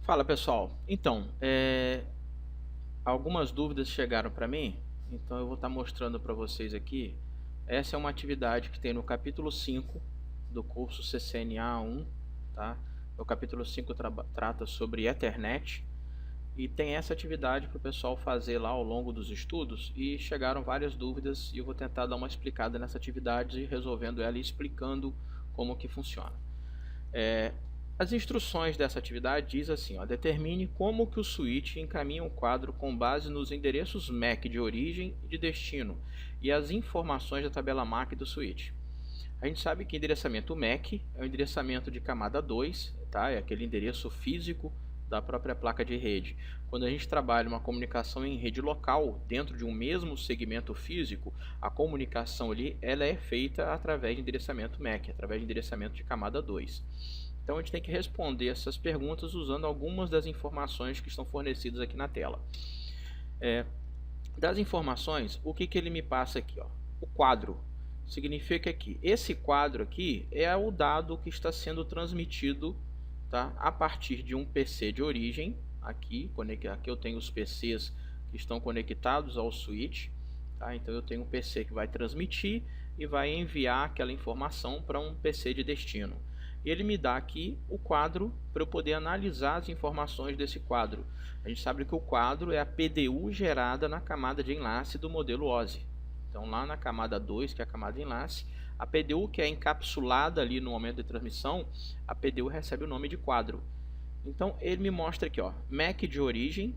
Fala pessoal, então, algumas dúvidas chegaram para mim, então eu vou estar mostrando para vocês aqui. Essa é uma atividade que tem no capítulo 5 do curso CCNA 1, tá? O capítulo 5 trata sobre Ethernet e tem essa atividade para o pessoal fazer lá ao longo dos estudos e chegaram várias dúvidas e eu vou tentar dar uma explicada nessa atividade, resolvendo ela e explicando como que funciona. As instruções dessa atividade diz assim, ó, determine como que o switch encaminha um quadro com base nos endereços MAC de origem e de destino e as informações da tabela MAC do switch. A gente sabe que endereçamento MAC é o endereçamento de camada 2, tá? É aquele endereço físico da própria placa de rede. Quando a gente trabalha uma comunicação em rede local, dentro de um mesmo segmento físico, a comunicação ali ela é feita através de endereçamento MAC, através de endereçamento de camada 2. Então a gente tem que responder essas perguntas usando algumas das informações que estão fornecidas aqui na tela. Das informações, o que ele me passa aqui? Ó? O quadro significa que esse quadro aqui é o dado que está sendo transmitido, tá, a partir de um PC de origem. Aqui eu tenho os PCs que estão conectados ao switch. Tá? Então eu tenho um PC que vai transmitir e vai enviar aquela informação para um PC de destino. E ele me dá aqui o quadro para eu poder analisar as informações desse quadro. A gente sabe que o quadro é a PDU gerada na camada de enlace do modelo OSI. Então lá na camada 2, que é a camada de enlace, a PDU que é encapsulada ali no momento de transmissão, a PDU recebe o nome de quadro. Então ele me mostra aqui, ó, MAC de origem,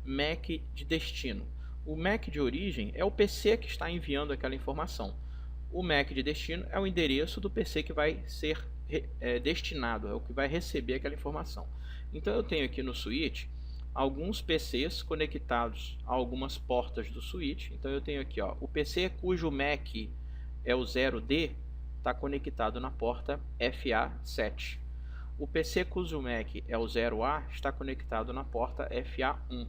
MAC de destino. O MAC de origem é o PC que está enviando aquela informação. O MAC de destino é o endereço do PC que vai ser destinado, é o que vai receber aquela informação. Então eu tenho aqui no switch alguns PCs conectados a algumas portas do switch. Então eu tenho aqui, ó, o PC cujo MAC é o 0D está conectado na porta FA7. O PC cujo MAC é o 0A está conectado na porta FA1.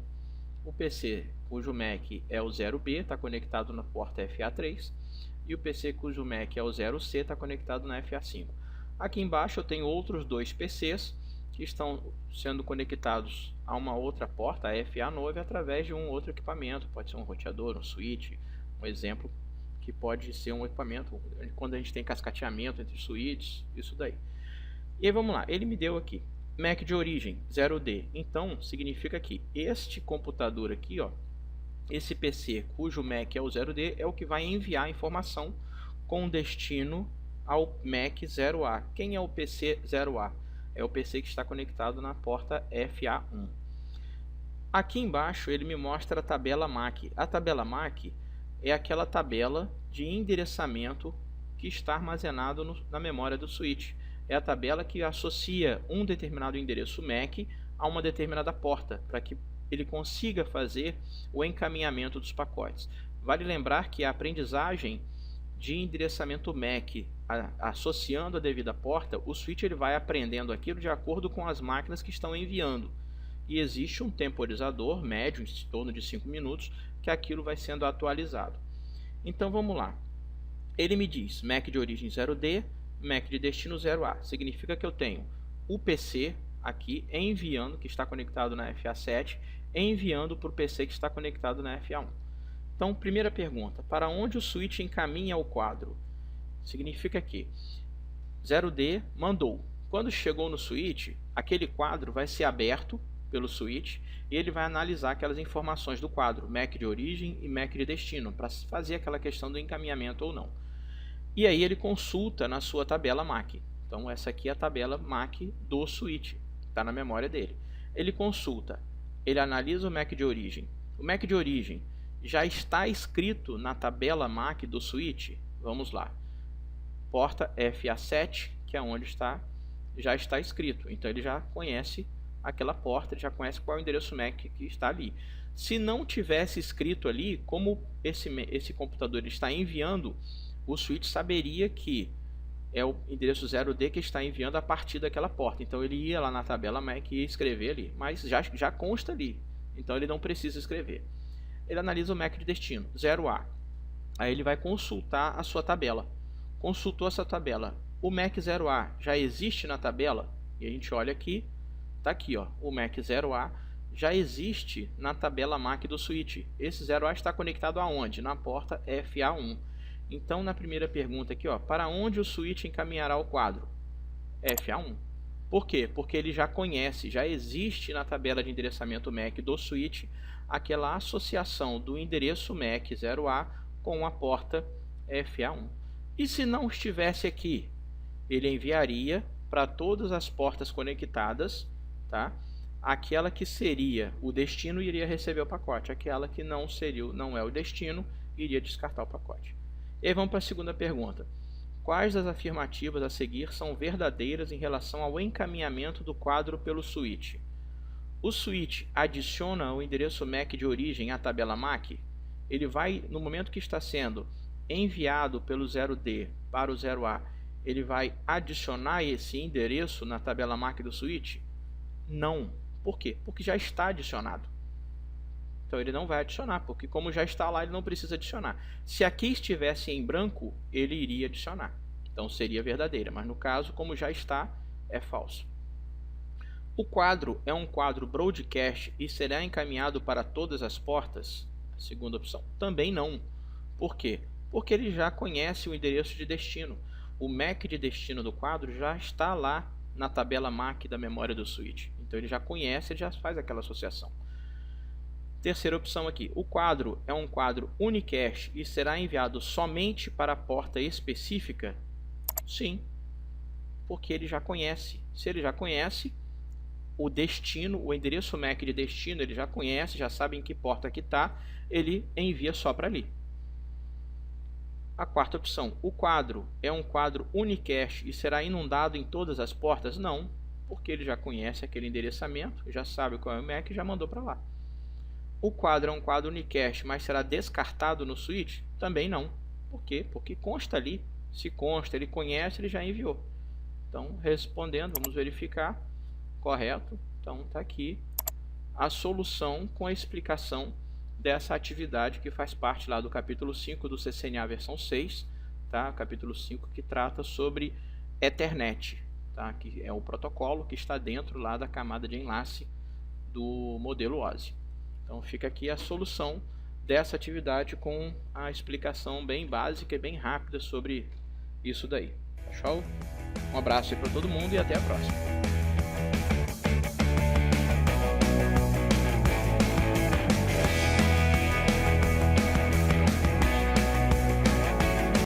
O PC cujo MAC é o 0B está conectado na porta FA3. E o PC cujo MAC é o 0C está conectado na FA5. Aqui embaixo eu tenho outros dois PCs que estão sendo conectados a uma outra porta, a FA9, através de um outro equipamento. Pode ser um roteador, um switch, um exemplo que pode ser um equipamento quando a gente tem cascateamento entre switches, isso daí. E aí vamos lá, ele me deu aqui MAC de origem 0D, então significa que este computador aqui, ó, esse PC cujo MAC é o 0D é o que vai enviar a informação com destino ao MAC 0A. Quem é o PC 0A? É o PC que está conectado na porta FA1. Aqui embaixo ele me mostra a tabela MAC. A tabela MAC é aquela tabela de endereçamento que está armazenado na memória do switch. É a tabela que associa um determinado endereço MAC a uma determinada porta, para que ele consiga fazer o encaminhamento dos pacotes. Vale lembrar que a aprendizagem de endereçamento MAC associando a devida porta, o switch ele vai aprendendo aquilo de acordo com as máquinas que estão enviando. E existe um temporizador médio, em torno de 5 minutos, que aquilo vai sendo atualizado. Então vamos lá. Ele me diz MAC de origem 0D, MAC de destino 0A. Significa que eu tenho o PC aqui enviando, que está conectado na FA7, enviando para o PC que está conectado na FA1. Então, primeira pergunta, para onde o switch encaminha o quadro? Significa que 0D mandou. Quando chegou no switch, aquele quadro vai ser aberto pelo switch e ele vai analisar aquelas informações do quadro, MAC de origem e MAC de destino, para fazer aquela questão do encaminhamento ou não. E aí ele consulta na sua tabela MAC. Então essa aqui é a tabela MAC do switch, está na memória dele. Ele consulta, ele analisa o MAC de origem. O MAC de origem já está escrito na tabela MAC do switch. Vamos lá. Porta FA7, que é onde já está escrito. Então ele já conhece aquela porta, ele já conhece qual é o endereço MAC que está ali. Se não tivesse escrito ali, como esse computador está enviando, o switch saberia que é o endereço 0D que está enviando a partir daquela porta. Então ele ia lá na tabela MAC e ia escrever ali, mas já consta ali. Então ele não precisa escrever. Ele analisa o MAC de destino, 0A. Aí ele vai consultar a sua tabela. Consultou essa tabela. O MAC 0A já existe na tabela? E a gente olha aqui, tá aqui, ó, o MAC 0A já existe na tabela MAC do switch. Esse 0A está conectado aonde? Na porta FA1. Então, na primeira pergunta aqui, ó, para onde o switch encaminhará o quadro? FA1. Por quê? Porque ele já conhece, já existe na tabela de endereçamento MAC do switch aquela associação do endereço MAC 0A com a porta FA1. E se não estivesse aqui, ele enviaria para todas as portas conectadas, tá? Aquela que seria o destino iria receber o pacote, aquela que não é o destino iria descartar o pacote. E aí vamos para a segunda pergunta. Quais das afirmativas a seguir são verdadeiras em relação ao encaminhamento do quadro pelo switch? O switch adiciona o endereço MAC de origem à tabela MAC? Ele vai, no momento que está sendo enviado pelo 0D para o 0A, ele vai adicionar esse endereço na tabela MAC do switch? Não. Por quê? Porque já está adicionado. Então ele não vai adicionar, porque como já está lá, ele não precisa adicionar. Se aqui estivesse em branco, ele iria adicionar. Então seria verdadeira, mas no caso, como já está, é falso. O quadro é um quadro broadcast e será encaminhado para todas as portas? Segunda opção, também não. Por quê? Porque ele já conhece o endereço de destino. O MAC de destino do quadro já está lá na tabela MAC da memória do switch. Então ele já conhece, ele já faz aquela associação. Terceira opção aqui, o quadro é um quadro unicast e será enviado somente para a porta específica? Sim, porque ele já conhece. Se ele já conhece o destino, o endereço MAC de destino, ele já conhece, já sabe em que porta que está, ele envia só para ali. A quarta opção, o quadro é um quadro unicast e será inundado em todas as portas? Não, porque ele já conhece aquele endereçamento, já sabe qual é o MAC e já mandou para lá. O quadro é um quadro unicast, mas será descartado no switch? Também não. Por quê? Porque consta ali. Se consta, ele conhece, ele já enviou. Então, respondendo, vamos verificar. Correto. Então, está aqui a solução com a explicação dessa atividade que faz parte lá do capítulo 5 do CCNA versão 6. Tá? Capítulo 5 que trata sobre Ethernet. Tá? Que é o protocolo que está dentro lá da camada de enlace do modelo OSI. Então fica aqui a solução dessa atividade com a explicação bem básica e bem rápida sobre isso daí. Show? Um abraço aí para todo mundo e até a próxima.